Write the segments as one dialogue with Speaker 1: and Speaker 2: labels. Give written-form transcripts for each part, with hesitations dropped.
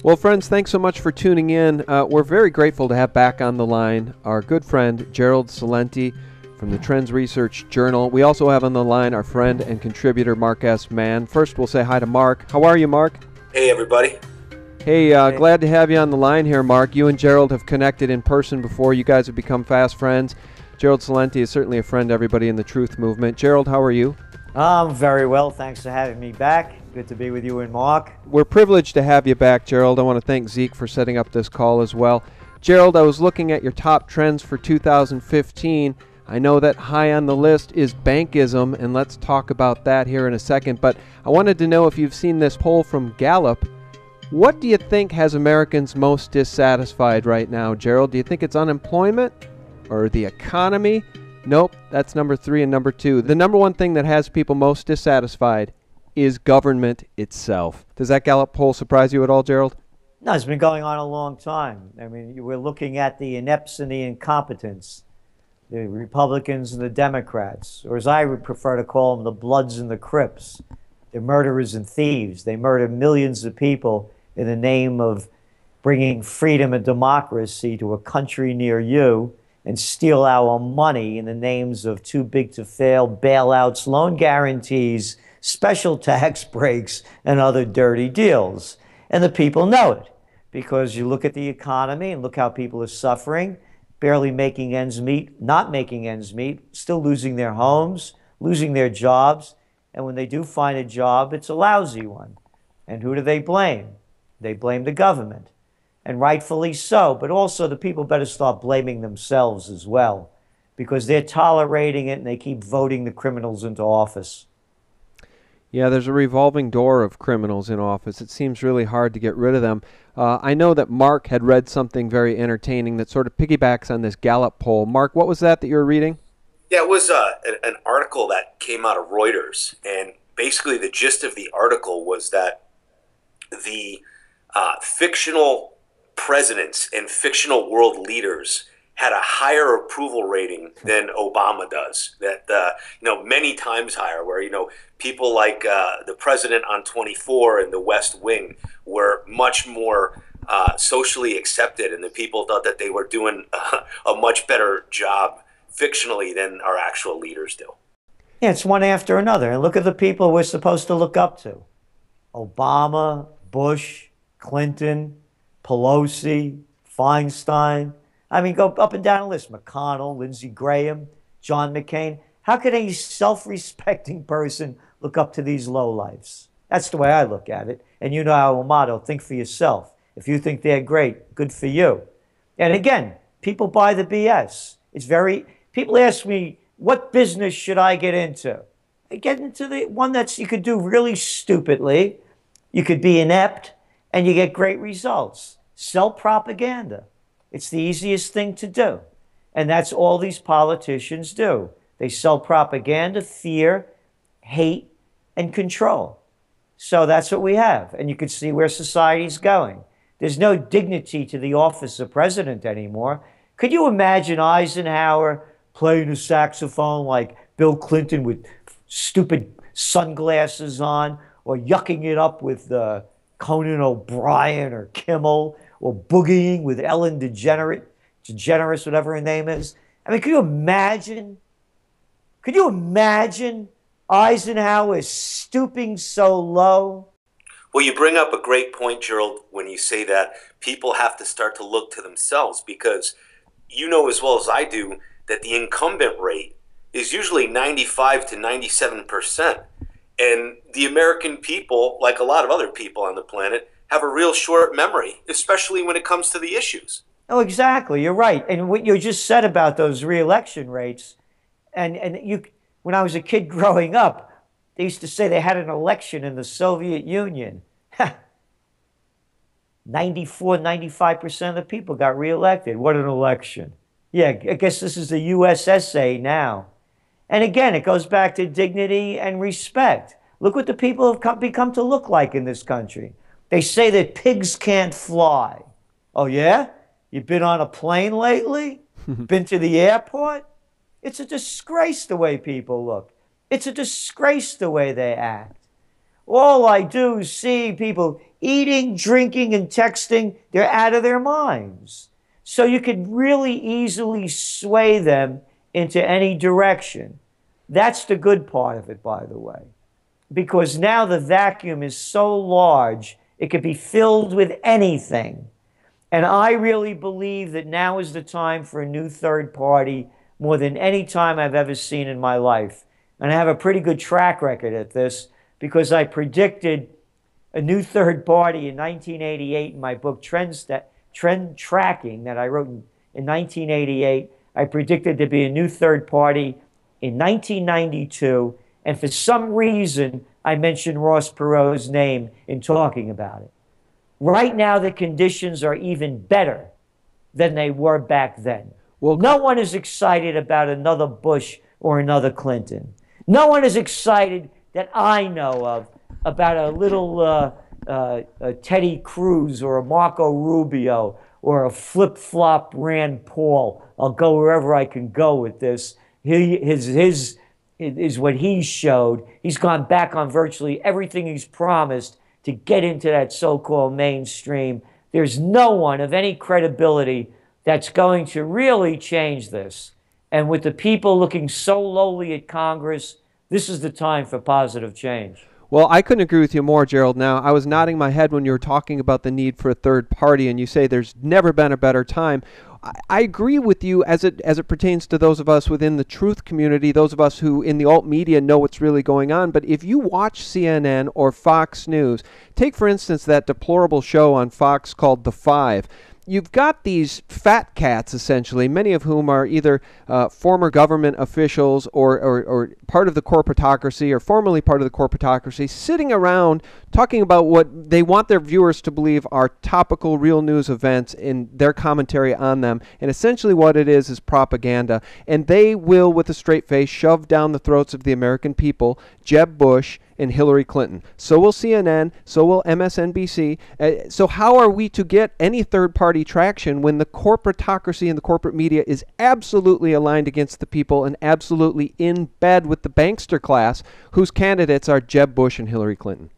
Speaker 1: Well, friends, thanks so much for tuning in. We're very grateful to have back on the line our good friend Gerald Celente from the Trends Research Journal. We also have on the line our friend and contributor Mark S. Mann. First, we'll say hi to Mark. How are you, Mark?
Speaker 2: Hey, everybody.
Speaker 1: Hey, glad to have you on the line here, Mark. You and Gerald have connected in person before. You guys have become fast friends. Gerald Celente is certainly a friend to everybody in the truth movement. Gerald, how are you?
Speaker 3: I'm very well. Thanks for having me back. Good to be with you and Mark.
Speaker 1: We're privileged to have you back, Gerald. I want to thank Zeke for setting up this call as well. Gerald, I was looking at your top trends for 2015. I know that high on the list is bankism, and let's talk about that here in a second. But I wanted to know if you've seen this poll from Gallup. What do you think has Americans most dissatisfied right now, Gerald? Do you think it's unemployment or the economy? Nope, that's number 3 and number 2. The number one thing that has people most dissatisfied is government itself. Does that Gallup poll surprise you at all, Gerald?
Speaker 3: No, it's been going on a long time. I mean, we're looking at the inepts and the incompetents, the Republicans and the Democrats, or as I would prefer to call them, the Bloods and the Crips, the murderers and thieves. They murder millions of people in the name of bringing freedom and democracy to a country near you, and steal our money in the names of too big to fail bailouts, loan guarantees, special tax breaks, and other dirty deals. And the people know it, because you look at the economy and look how people are suffering, barely making ends meet, not making ends meet, still losing their homes, losing their jobs. And when they do find a job, it's a lousy one. And who do they blame? They blame the government. And rightfully so, but also the people better start blaming themselves as well, because they're tolerating it and they keep voting the criminals into office.
Speaker 1: Yeah, there's a revolving door of criminals in office. It seems really hard to get rid of them. I know that Mark had read something very entertaining that sort of piggybacks on this Gallup poll. Mark, what was that you were reading?
Speaker 2: Yeah, it was an article that came out of Reuters, and basically the gist of the article was that the fictional presidents and fictional world leaders had a higher approval rating than Obama does. That many times higher. Where people like the president on 24 and the West Wing were much more socially accepted, and the people thought that they were doing a much better job fictionally than our actual leaders do.
Speaker 3: Yeah, it's one after another. And look at the people we're supposed to look up to: Obama, Bush, Clinton, Pelosi, Feinstein. I mean, go up and down the list. McConnell, Lindsey Graham, John McCain. How could any self-respecting person look up to these lowlifes? That's the way I look at it. And you know our motto, think for yourself. If you think they're great, good for you. And again, people buy the BS. People ask me, what business should I get into? I get into the one that's you could do really stupidly. You could be inept, and you get great results. Sell propaganda. It's the easiest thing to do. And that's all these politicians do. They sell propaganda, fear, hate, and control. So that's what we have. And you can see where society's going. There's no dignity to the office of president anymore. Could you imagine Eisenhower playing a saxophone like Bill Clinton with stupid sunglasses on, or yucking it up with Conan O'Brien or Kimmel, or boogieing with Ellen DeGeneres, whatever her name is? I mean, could you imagine? Could you imagine Eisenhower stooping so low?
Speaker 2: Well, you bring up a great point, Gerald, when you say that people have to start to look to themselves, because you know as well as I do that the incumbent rate is usually 95 to 97%. And the American people, like a lot of other people on the planet, have a real short memory, especially when it comes to the issues.
Speaker 3: Oh, exactly. You're right. And what you just said about those re-election rates, when I was a kid growing up, they used to say they had an election in the Soviet Union. 94, 95% of the people got reelected. What an election. Yeah, I guess this is the USSA now. And again, it goes back to dignity and respect. Look what the people have become to look like in this country. They say that pigs can't fly. Oh, yeah? You've been on a plane lately? Been to the airport? It's a disgrace the way people look. It's a disgrace the way they act. All I do is see people eating, drinking, and texting. They're out of their minds. So you could really easily sway them into any direction. That's the good part of it, by the way, because now the vacuum is so large, it could be filled with anything. And I really believe that now is the time for a new third party more than any time I've ever seen in my life. And I have a pretty good track record at this because I predicted a new third party in 1988 in my book Trend Tracking that I wrote in 1988. I predicted there'd be a new third party in 1992. And for some reason, I mentioned Ross Perot's name in talking about it. Right now, the conditions are even better than they were back then. Well, no one is excited about another Bush or another Clinton. No one is excited that I know of about a little Teddy Cruz or a Marco Rubio or a flip-flop Rand Paul. I'll go wherever I can go with this. His is what he showed. He's gone back on virtually everything he's promised to get into that so-called mainstream. There's no one of any credibility that's going to really change this. And with the people looking so lowly at Congress, this is the time for positive change.
Speaker 1: Well, I couldn't agree with you more, Gerald. Now, I was nodding my head when you were talking about the need for a third party, and you say there's never been a better time. I agree with you as it pertains to those of us within the truth community, those of us who in the alt media know what's really going on. But if you watch CNN or Fox News, take for instance that deplorable show on Fox called The Five. You've got these fat cats, essentially, many of whom are either former government officials or part of the corporatocracy or formerly part of the corporatocracy, sitting around talking about what they want their viewers to believe are topical real news events in their commentary on them. And essentially what it is propaganda. And they will, with a straight face, shove down the throats of the American people Jeb Bush and Hillary Clinton. So will CNN, so will MSNBC. So how are we to get any third-party traction when the corporatocracy and the corporate media is absolutely aligned against the people and absolutely in bed with the bankster class whose candidates are Jeb Bush and Hillary Clinton?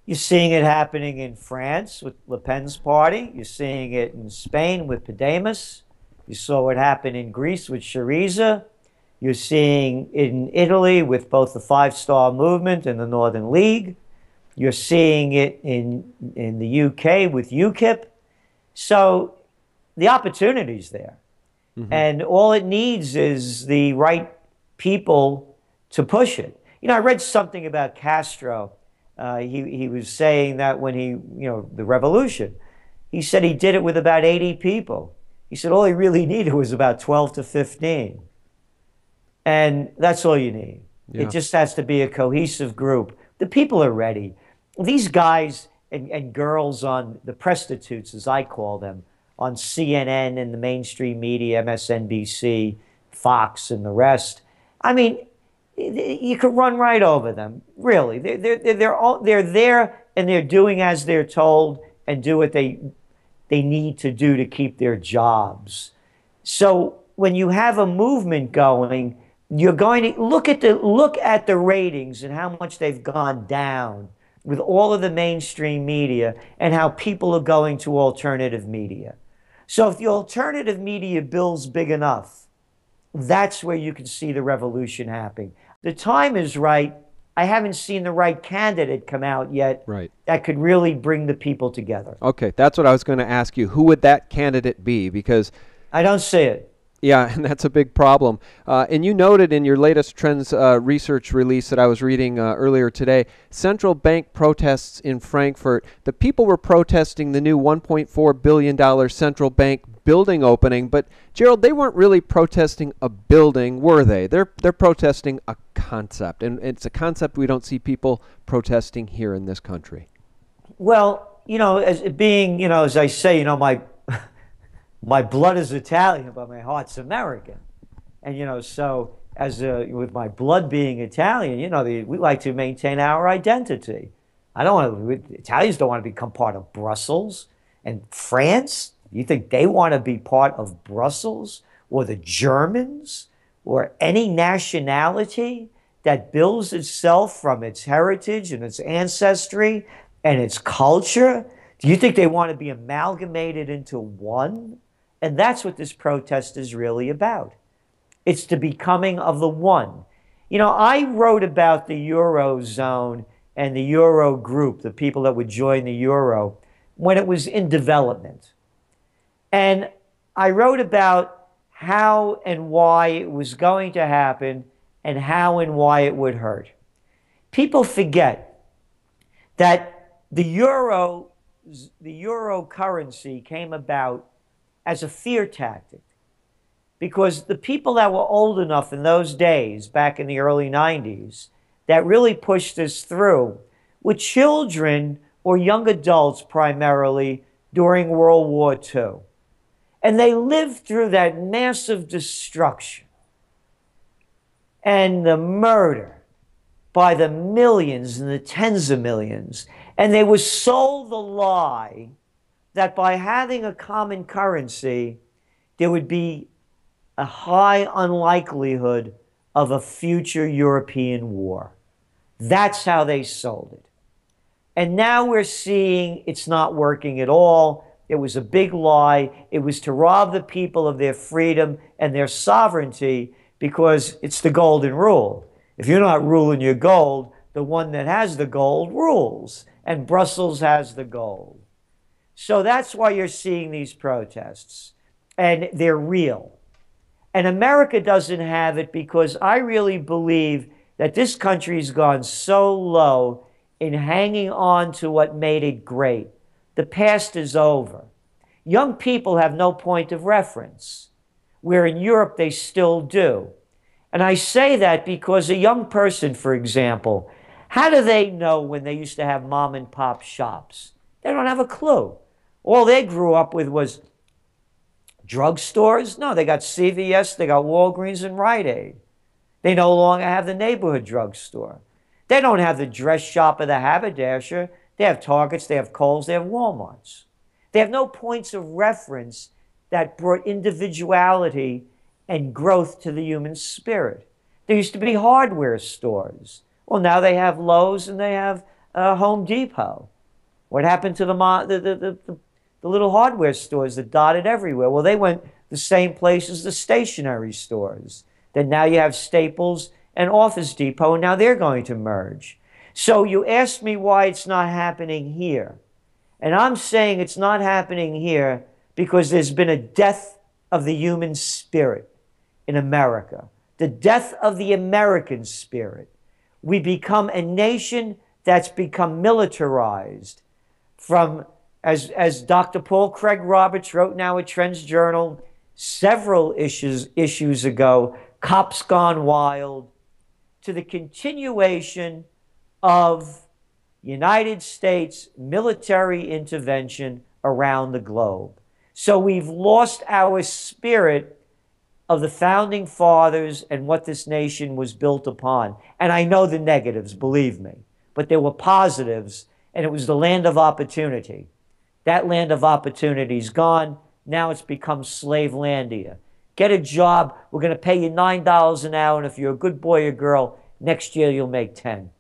Speaker 3: You're seeing it happening in France with Le Pen's party. You're seeing it in Spain with Podemos. You saw it happen in Greece with Syriza. You're seeing it in Italy with both the Five Star Movement and the Northern League. You're seeing it in the UK with UKIP. So the opportunity's there. Mm-hmm. And all it needs is the right people to push it. You know, I read something about Castro. He was saying that when the revolution, he said he did it with about 80 people. He said all he really needed was about 12 to 15. And that's all you need. Yeah. It just has to be a cohesive group. The people are ready. These guys and girls on the prostitutes, as I call them, on CNN and the mainstream media, MSNBC, Fox, and the rest. I mean, you could run right over them. Really, they're there and they're doing as they're told and do what they need to do to keep their jobs. So when you have a movement going, you're going to look at the ratings and how much they've gone down with all of the mainstream media and how people are going to alternative media. So if the alternative media bill's big enough, that's where you can see the revolution happening. The time is right. I haven't seen the right candidate come out yet that could really bring the people together.
Speaker 1: Okay, that's what I was going to ask you. Who would that candidate be? Because
Speaker 3: I don't see it.
Speaker 1: Yeah, and that's a big problem. And you noted in your latest Trends research release that I was reading earlier today, central bank protests in Frankfurt. The people were protesting the new $1.4 billion central bank building opening, but Gerald, they weren't really protesting a building, were they? They're protesting a concept, and it's a concept we don't see people protesting here in this country.
Speaker 3: Well, as I say, my blood is Italian, but my heart's American. And, so with my blood being Italian, we like to maintain our identity. Italians don't want to become part of Brussels. And France, you think they want to be part of Brussels or the Germans or any nationality that builds itself from its heritage and its ancestry and its culture? Do you think they want to be amalgamated into one? And that's what this protest is really about. It's the becoming of the one. You know, I wrote about the Eurozone and the Euro group, the people that would join the Euro, when it was in development. And I wrote about how and why it was going to happen and how and why it would hurt. People forget that the euro currency came about as a fear tactic, because the people that were old enough in those days, back in the early 90s, that really pushed this through were children or young adults primarily during World War II. And they lived through that massive destruction and the murder by the millions and the tens of millions. And they were sold the lie that by having a common currency, there would be a high unlikelihood of a future European war. That's how they sold it. And now we're seeing it's not working at all. It was a big lie. It was to rob the people of their freedom and their sovereignty, because it's the golden rule. If you're not ruling your gold, the one that has the gold rules, and Brussels has the gold. So that's why you're seeing these protests, and they're real. And America doesn't have it, because I really believe that this country's gone so low in hanging on to what made it great. The past is over. Young people have no point of reference, where in Europe they still do. And I say that because a young person, for example, how do they know when they used to have mom and pop shops? They don't have a clue. All they grew up with was drugstores. No, they got CVS, they got Walgreens and Rite Aid. They no longer have the neighborhood drugstore. They don't have the dress shop or the haberdasher. They have Targets, they have Kohl's, they have Walmarts. They have no points of reference that brought individuality and growth to the human spirit. There used to be hardware stores. Well, now they have Lowe's and they have Home Depot. What happened to the little hardware stores that dotted everywhere? Well, they went the same place as the stationery stores. Then now you have Staples and Office Depot, and now they're going to merge. So you asked me why it's not happening here. And I'm saying it's not happening here because there's been a death of the human spirit in America, the death of the American spirit. We become a nation that's become militarized from, as Dr. Paul Craig Roberts wrote now at TrendsJournal several issues ago, Cops Gone Wild, to the continuation of United States military intervention around the globe. So we've lost our spirit of the founding fathers and what this nation was built upon. And I know the negatives, believe me, but there were positives, and it was the land of opportunity. That land of opportunity is gone. Now it's become Slavelandia. Get a job. We're going to pay you $9 an hour, and if you're a good boy or girl, next year you'll make 10.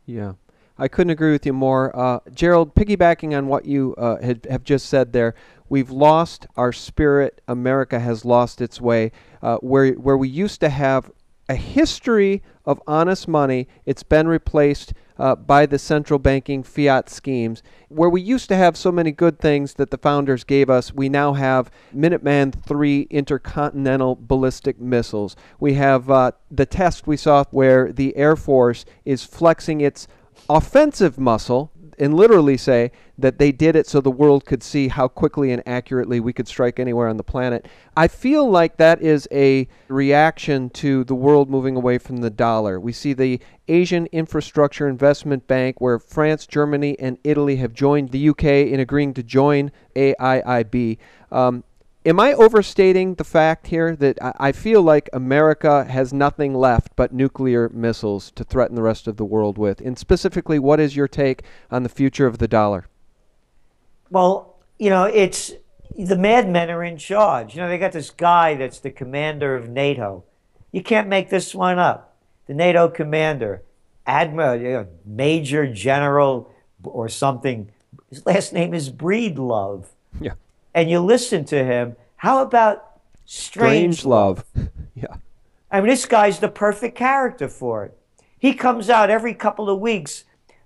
Speaker 1: Yeah, I couldn't agree with you more. Gerald, piggybacking on what you have just said there, we've lost our spirit. America has lost its way. Where we used to have a history of honest money, it's been replaced by the central banking fiat schemes. Where we used to have so many good things that the founders gave us, we now have Minuteman III intercontinental ballistic missiles. We have the test we saw where the Air Force is flexing its offensive muscle and literally say that they did it so the world could see how quickly and accurately we could strike anywhere on the planet. I feel like that is a reaction to the world moving away from the dollar. We see the Asian Infrastructure Investment Bank, where France, Germany, and Italy have joined the UK in agreeing to join AIIB. Am I overstating the fact here that I feel like America has nothing left but nuclear missiles to threaten the rest of the world with? And specifically, what is your take on the future of the dollar?
Speaker 3: Well, you know, it's the madmen are in charge. You know, they got this guy that's the commander of NATO. You can't make this one up. the NATO commander, Admiral, Major General or something, his last name is Breedlove.
Speaker 1: Yeah.
Speaker 3: And you listen to him, how about Strangelove?
Speaker 1: Yeah.
Speaker 3: I mean, this guy's the perfect character for it. He comes out every couple of weeks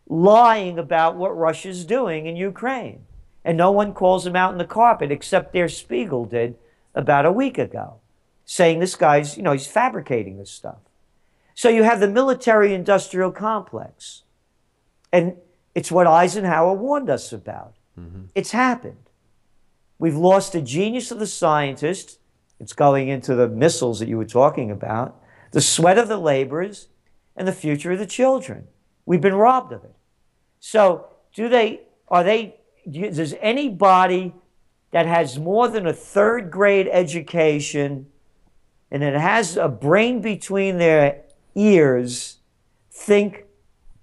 Speaker 3: lying about what Russia's doing in Ukraine. And no one calls him out in the carpet except Der Spiegel did about a week ago, saying this guy's, he's fabricating this stuff. So you have the military-industrial complex. And it's what Eisenhower warned us about. Mm-hmm. It's happened. We've lost the genius of the scientists. It's going into the missiles that you were talking about, the sweat of the laborers, and the future of the children. We've been robbed of it. So does anybody that has more than a third grade education and that has a brain between their ears think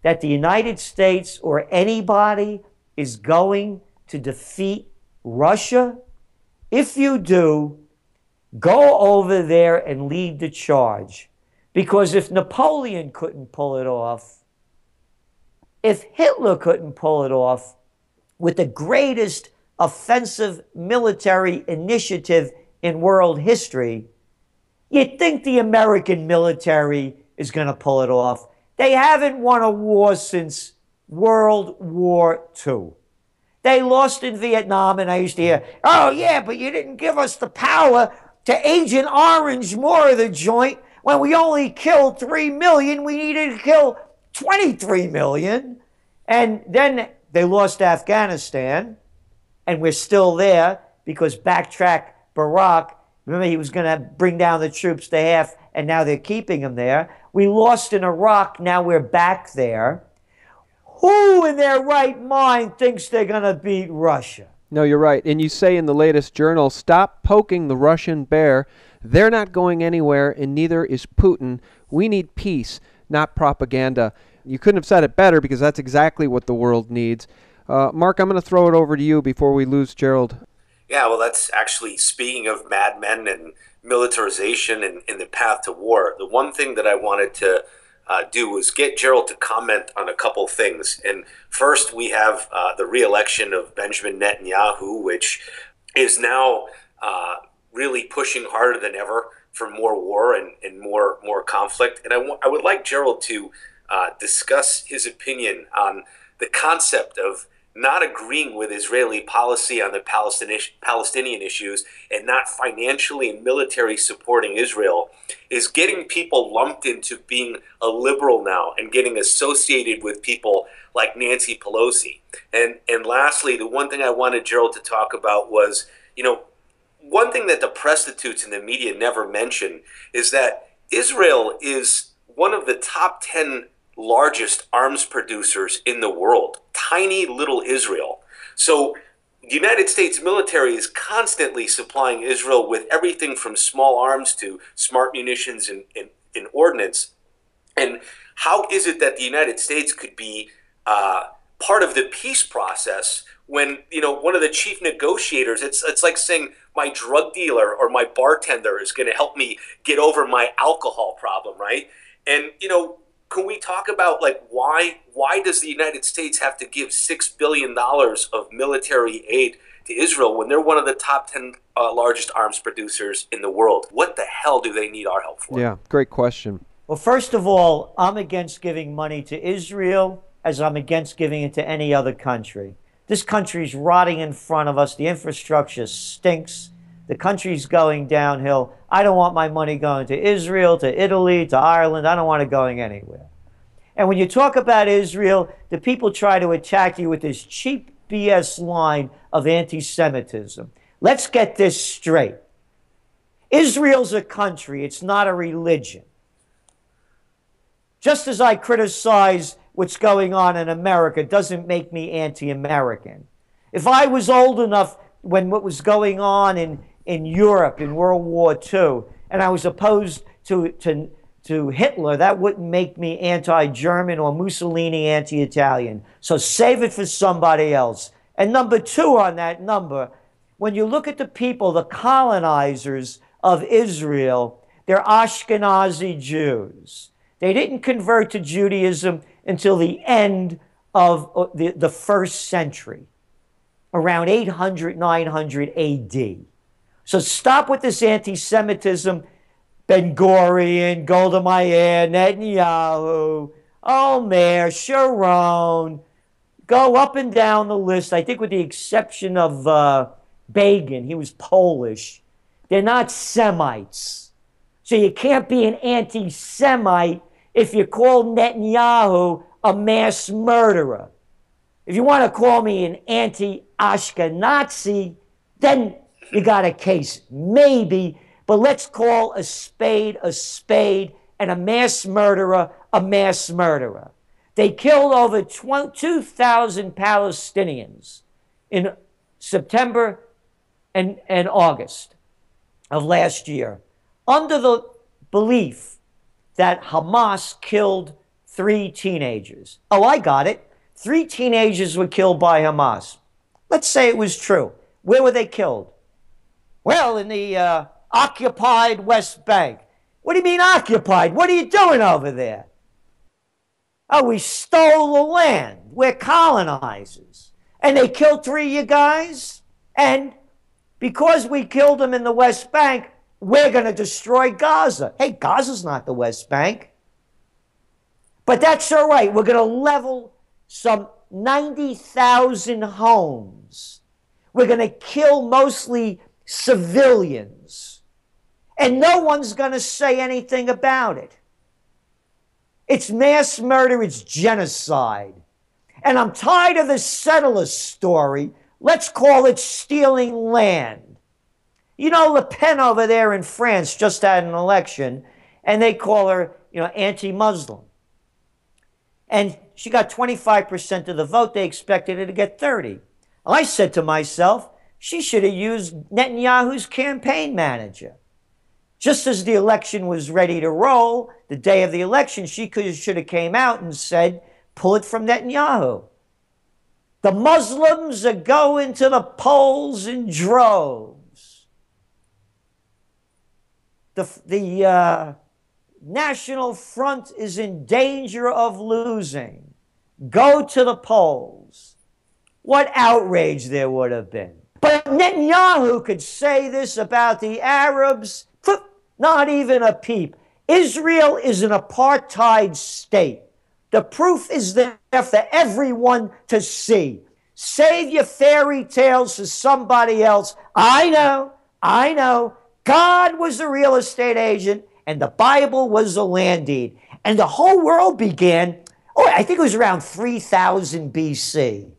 Speaker 3: that the United States or anybody is going to defeat Russia? If you do, go over there and lead the charge. Because if Napoleon couldn't pull it off, if Hitler couldn't pull it off with the greatest offensive military initiative in world history, you'd think the American military is going to pull it off. They haven't won a war since World War II. They lost in Vietnam, and I used to hear, oh yeah, but you didn't give us the power to Agent Orange more of the joint. When we only killed 3 million, we needed to kill 23 million. And then they lost Afghanistan, and we're still there because backtrack Barack, remember he was going to bring down the troops to half, and now they're keeping them there. We lost in Iraq, now we're back there. Who in their right mind thinks they're going to beat Russia?
Speaker 1: No, you're right. And you say in the latest journal, stop poking the Russian bear. They're not going anywhere, and neither is Putin. We need peace, not propaganda. You couldn't have said it better because that's exactly what the world needs. Mark, I'm going to throw it over to you before we lose Gerald.
Speaker 2: Yeah, well, that's actually, speaking of madmen and militarization and the path to war, the one thing that I wanted to do was get Gerald to comment on a couple things. And first, we have the re-election of Benjamin Netanyahu, which is now really pushing harder than ever for more war and more conflict. And I would like Gerald to discuss his opinion on the concept of not agreeing with Israeli policy on the Palestinian issues and not financially and military supporting Israel is getting people lumped into being a liberal now and getting associated with people like Nancy Pelosi. And lastly, the one thing I wanted Gerald to talk about was, one thing that the prostitutes in the media never mention is that Israel is one of the top 10 largest arms producers in the world. Tiny little Israel. So the United States military is constantly supplying Israel with everything from small arms to smart munitions and ordnance. And how is it that the United States could be part of the peace process when, one of the chief negotiators, it's like saying my drug dealer or my bartender is going to help me get over my alcohol problem, right? And, can we talk about why does the United States have to give $6 billion of military aid to Israel when they're one of the top 10 largest arms producers in the world? What the hell do they need our help for?
Speaker 1: Yeah, great question.
Speaker 3: Well, first of all, I'm against giving money to Israel as I'm against giving it to any other country. This country's rotting in front of us. The infrastructure stinks. The country's going downhill. I don't want my money going to Israel, to Italy, to Ireland. I don't want it going anywhere. And when you talk about Israel, the people try to attack you with this cheap BS line of anti-Semitism. Let's get this straight. Israel's a country. It's not a religion. Just as I criticize what's going on in America doesn't make me anti-American. If I was old enough when what was going on in Europe in World War II, and I was opposed to Hitler, that wouldn't make me anti-German or Mussolini anti-Italian. So save it for somebody else. And number two on that number, when you look at the people, the colonizers of Israel, they're Ashkenazi Jews. They didn't convert to Judaism until the end of the first century, around 800, 900 AD. So stop with this anti-Semitism. Ben-Gurion, Golda Meir, Netanyahu, Omer, Sharon. Go up and down the list. I think with the exception of Begin, he was Polish. They're not Semites. So you can't be an anti-Semite if you call Netanyahu a mass murderer. If you want to call me an anti-Ashkenazi, then you got a case, maybe. But let's call a spade and a mass murderer a mass murderer. They killed over 2,000 Palestinians in September and August of last year, under the belief that Hamas killed 3 teenagers. Oh, I got it. 3 teenagers were killed by Hamas. Let's say it was true. Where were they killed? Well, in the occupied West Bank. What do you mean occupied? What are you doing over there? Oh, we stole the land. We're colonizers. And they killed 3 of you guys? And because we killed them in the West Bank, we're going to destroy Gaza. Hey, Gaza's not the West Bank. But that's all right. We're going to level some 90,000 homes. We're going to kill mostly civilians. And no one's going to say anything about it. It's mass murder. It's genocide. And I'm tired of the settler story. Let's call it stealing land. You know, Le Pen over there in France just had an election, and they call her, anti-Muslim. And she got 25% of the vote. They expected her to get 30. I said to myself, she should have used Netanyahu's campaign manager. Just as the election was ready to roll, the day of the election, she should have came out and said, pull it from Netanyahu. The Muslims are going to the polls in droves. The National Front is in danger of losing. Go to the polls. What outrage there would have been. But Netanyahu could say this about the Arabs. Not even a peep. Israel is an apartheid state. The proof is there for everyone to see. Save your fairy tales for somebody else. I know. God was a real estate agent, and the Bible was a land deed. And the whole world began, I think it was around 3000 BC.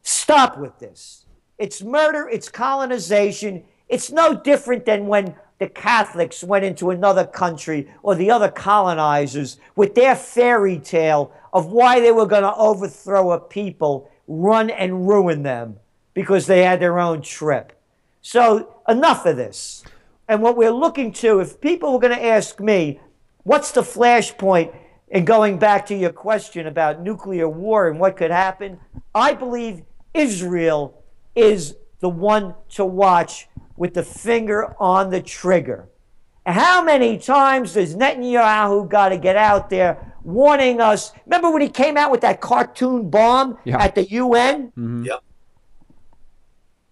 Speaker 3: Stop with this. It's murder, it's colonization. It's no different than when the Catholics went into another country or the other colonizers with their fairy tale of why they were going to overthrow a people, run and ruin them because they had their own trip. So enough of this. And what we're looking to, if people were going to ask me, what's the flashpoint, and going back to your question about nuclear war and what could happen, I believe Israel is the one to watch with the finger on the trigger. How many times does Netanyahu got to get out there warning us? Remember when he came out with that cartoon bomb at the UN?
Speaker 2: Mm-hmm. Yep.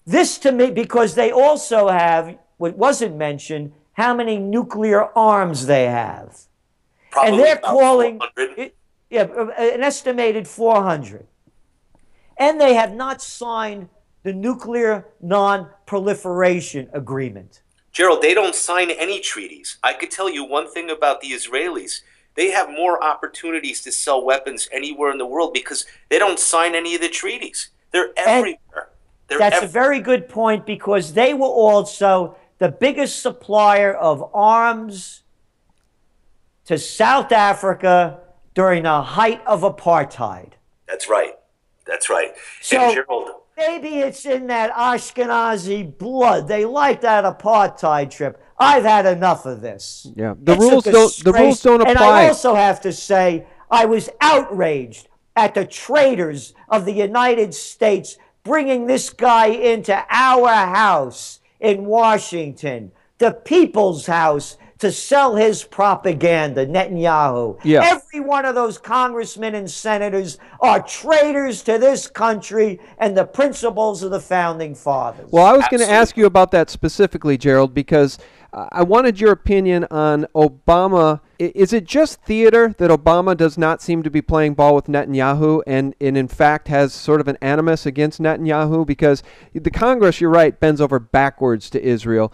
Speaker 3: This to me, because they also have, what wasn't mentioned, how many nuclear arms they have.
Speaker 2: Probably
Speaker 3: and they're calling
Speaker 2: it,
Speaker 3: an estimated 400. And they have not signed the nuclear non-proliferation agreement.
Speaker 2: Gerald, they don't sign any treaties. I could tell you one thing about the Israelis. They have more opportunities to sell weapons anywhere in the world because they don't sign any of the treaties. They're everywhere.
Speaker 3: That's a very good point, because they were also the biggest supplier of arms to South Africa during the height of apartheid.
Speaker 2: That's right. That's right.
Speaker 3: So
Speaker 2: and Gerald,
Speaker 3: maybe it's in that Ashkenazi blood. They like that apartheid trip. I've had enough of this.
Speaker 1: Yeah, the rules don't apply.
Speaker 3: And I also have to say, I was outraged at the traitors of the United States bringing this guy into our house in Washington, the people's house, to sell his propaganda, Netanyahu.
Speaker 1: Yeah.
Speaker 3: Every one of those congressmen and senators are traitors to this country and the principles of the founding fathers.
Speaker 1: Well, I was going to ask you about that specifically, Gerald, because I wanted your opinion on Obama. Is it just theater that Obama does not seem to be playing ball with Netanyahu and in fact has sort of an animus against Netanyahu? Because the Congress, you're right, bends over backwards to Israel.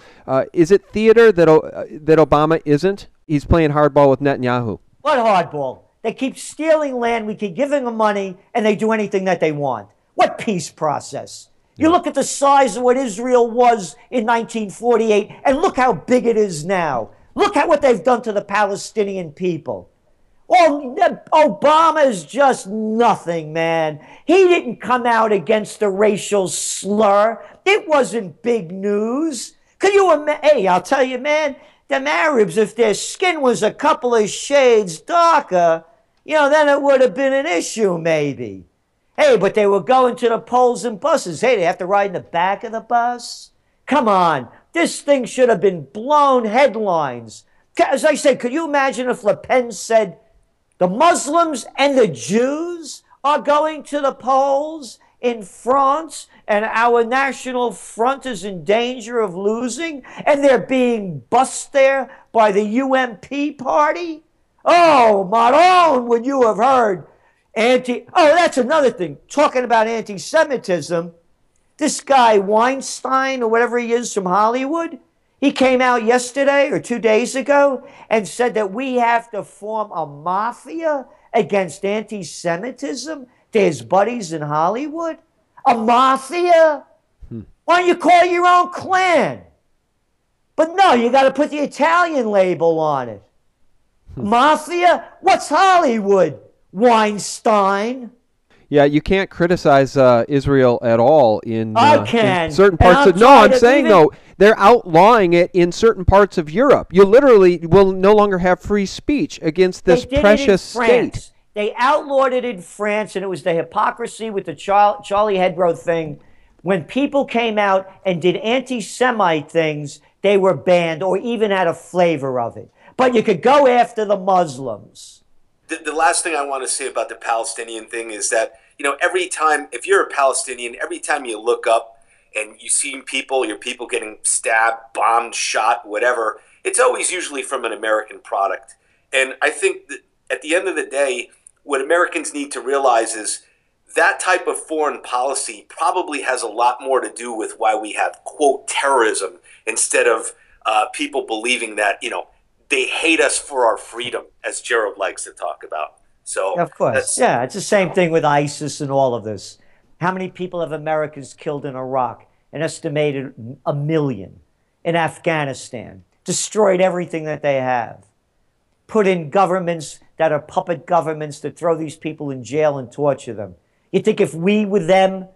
Speaker 1: Is it theater that Obama isn't? He's playing hardball with Netanyahu.
Speaker 3: What hardball? They keep stealing land, we keep giving them money, and they do anything that they want. What peace process? You look at the size of what Israel was in 1948, and look how big it is now. Look at what they've done to the Palestinian people. Oh, Obama is just nothing, man. He didn't come out against the racial slur. It wasn't big news. Could you imagine? Hey, I'll tell you, man, them Arabs, if their skin was a couple of shades darker, then it would have been an issue, maybe. Hey, but they were going to the polls in buses. Hey, they have to ride in the back of the bus? Come on. This thing should have been blown headlines. As I said, could you imagine if Le Pen said, the Muslims and the Jews are going to the polls in France and our national front is in danger of losing and they're being bussed there by the UMP party? Oh, Maron, would you have heard that's another thing. Talking about anti-Semitism, this guy Weinstein or whatever he is from Hollywood, he came out yesterday or 2 days ago and said that we have to form a mafia against anti-Semitism to his buddies in Hollywood. A mafia? Why don't you call your own clan? But no, you got to put the Italian label on it. Mafia? What's Hollywood? Weinstein.
Speaker 1: Yeah, you can't criticize Israel at all in certain parts of. No, I'm saying no. They're outlawing it in certain parts of Europe. You literally will no longer have free speech against this precious state.
Speaker 3: They outlawed it in France, and it was the hypocrisy with the Charlie Hebdo thing. When people came out and did anti-Semite things, they were banned or even had a flavor of it. But you could go after the Muslims.
Speaker 2: The last thing I want to say about the Palestinian thing is that, every time, if you're a Palestinian, every time you look up and you see your people getting stabbed, bombed, shot, whatever, it's always usually from an American product. And I think that at the end of the day, what Americans need to realize is that type of foreign policy probably has a lot more to do with why we have, quote, terrorism instead of people believing that, they hate us for our freedom, as Gerald likes to talk about. So,
Speaker 3: of course. Yeah, it's the same thing with ISIS and all of this. How many people have Americans killed in Iraq? An estimated 1 million. In Afghanistan. Destroyed everything that they have. Put in governments that are puppet governments that throw these people in jail and torture them. You think if we were them,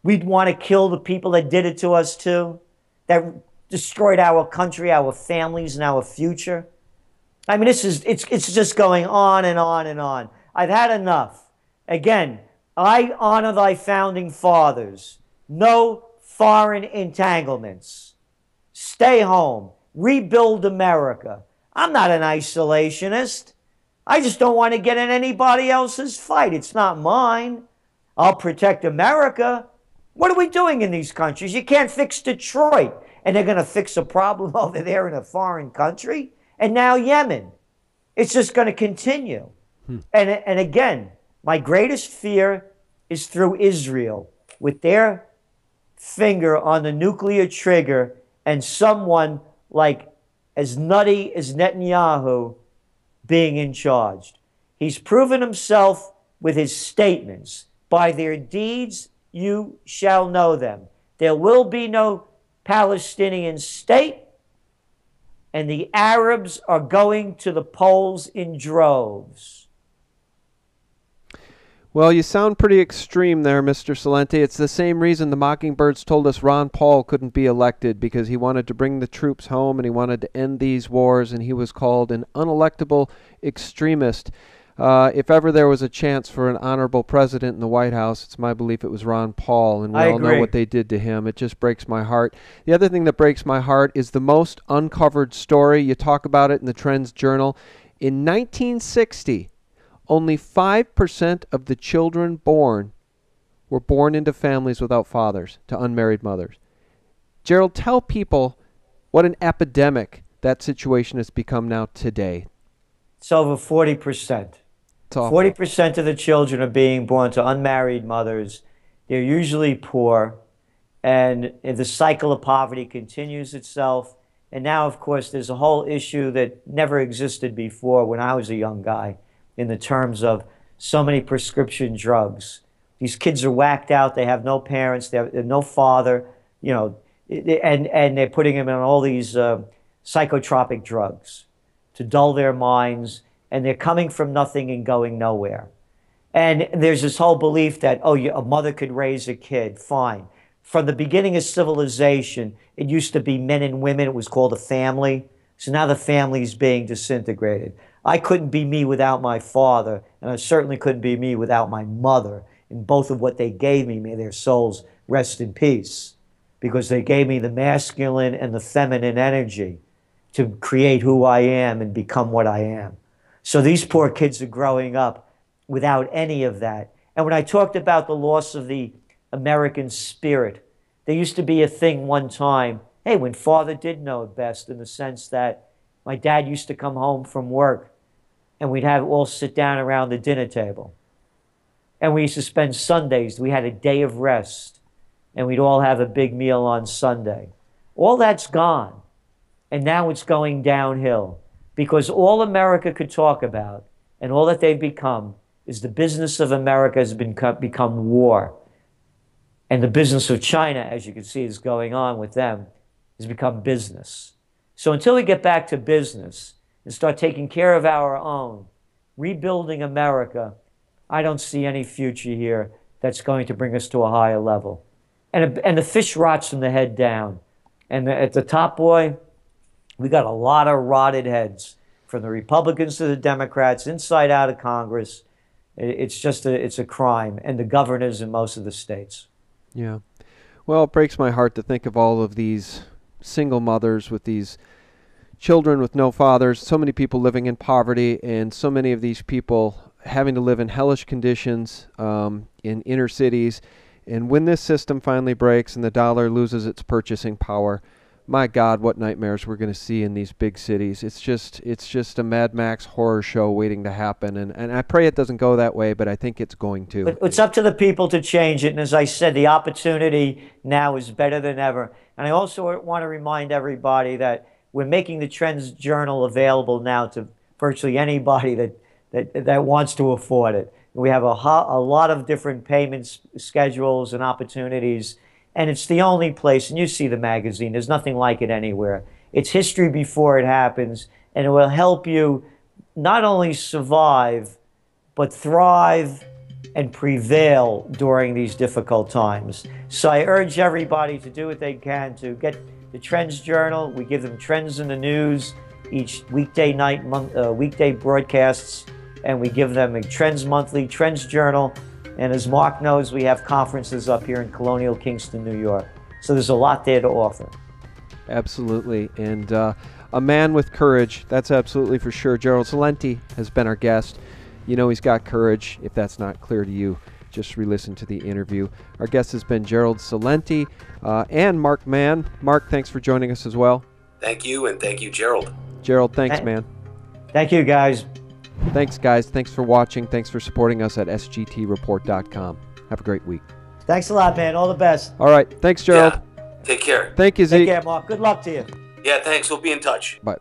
Speaker 3: we'd want to kill the people that did it to us too? That destroyed our country, our families, and our future. I mean, it's just going on and on and on. I've had enough. Again, I honor thy founding fathers. No foreign entanglements. Stay home. Rebuild America. I'm not an isolationist. I just don't want to get in anybody else's fight. It's not mine. I'll protect America. What are we doing in these countries? You can't fix Detroit. And they're going to fix a problem over there in a foreign country. And now Yemen. It's just going to continue. And again, my greatest fear is through Israel with their finger on the nuclear trigger and someone like as nutty as Netanyahu being in charge. He's proven himself with his statements. By their deeds you shall know them. There will be no Palestinian state, and the Arabs are going to the polls in droves.
Speaker 1: Well, you sound pretty extreme there, Mr. Celente. It's the same reason the Mockingbirds told us Ron Paul couldn't be elected, because he wanted to bring the troops home and he wanted to end these wars, and he was called an unelectable extremist. If ever there was a chance for an honorable president in the White House, it's my belief it was Ron Paul, and we all know what they did to him. It just breaks my heart. The other thing that breaks my heart is the most uncovered story. You talk about it in the Trends Journal. In 1960, only 5% of the children born were born into families without fathers, to unmarried mothers. Gerald, tell people what an epidemic that situation has become now today.
Speaker 3: It's over 40%. 40% of the children are being born to unmarried mothers. They're usually poor, and the cycle of poverty continues itself. And now, of course, there's a whole issue that never existed before when I was a young guy in the terms of so many prescription drugs. These kids are whacked out. They have no parents. They have no father, you know, and they're putting them on all these psychotropic drugs to dull their minds. And they're coming from nothing and going nowhere. And there's this whole belief that, oh, a mother could raise a kid, fine. From the beginning of civilization, it used to be men and women. It was called a family. So now the family's being disintegrated. I couldn't be me without my father, and I certainly couldn't be me without my mother. And both of what they gave me, may their souls rest in peace, because they gave me the masculine and the feminine energy to create who I am and become what I am. So these poor kids are growing up without any of that. And when I talked about the loss of the American spirit, there used to be a thing one time, hey, when father did know it best, in the sense that my dad used to come home from work and we'd have all sit down around the dinner table. And we used to spend Sundays, we had a day of rest, and we'd all have a big meal on Sunday. All that's gone. And now it's going downhill. Because all America could talk about and all that they've become is the business of America has become war. And the business of China, as you can see, is going on with them, has become business. So until we get back to business and start taking care of our own, rebuilding America, I don't see any future here that's going to bring us to a higher level. And the fish rots from the head down. And at the top, boy, we got a lot of rotted heads, from the Republicans to the Democrats, inside out of Congress. It's just it's a crime, and the governors in most of the states.
Speaker 1: Yeah. Well, it breaks my heart to think of all of these single mothers with these children with no fathers, so many people living in poverty, and so many of these people having to live in hellish conditions in inner cities. And when this system finally breaks and the dollar loses its purchasing power, my God, what nightmares we're going to see in these big cities. It's just a Mad Max horror show waiting to happen. And I pray it doesn't go that way, but I think it's going to.
Speaker 3: But it's up to the people to change it. And as I said, the opportunity now is better than ever. And I also want to remind everybody that we're making the Trends Journal available now to virtually anybody that wants to afford it. We have a lot of different payment schedules and opportunities. And it's the only place, and you see the magazine, there's nothing like it anywhere. It's history before it happens, and it will help you not only survive, but thrive and prevail during these difficult times. So I urge everybody to do what they can to get the Trends Journal. We give them trends in the news each weekday night, weekday broadcasts, and we give them a Trends Monthly, Trends Journal. And as Mark knows, we have conferences up here in Colonial Kingston, New York. So there's a lot there to offer.
Speaker 1: Absolutely. And a man with courage, that's absolutely for sure. Gerald Celente has been our guest. You know he's got courage. If that's not clear to you, just re-listen to the interview. Our guest has been Gerald Celente and Mark Mann. Mark, thanks for joining us as well.
Speaker 2: Thank you, and thank you, Gerald.
Speaker 1: Gerald, thanks, man.
Speaker 3: Thank you, guys.
Speaker 1: Thanks, guys. Thanks for watching. Thanks for supporting us at sgtreport.com. Have a great week.
Speaker 3: Thanks a lot, man. All the best.
Speaker 1: All right. Thanks, Gerald.
Speaker 2: Yeah. Take care.
Speaker 1: Thank you, Zeke.
Speaker 3: Take care, Mark. Good luck to you.
Speaker 2: Yeah, thanks. We'll be in touch.
Speaker 1: Bye.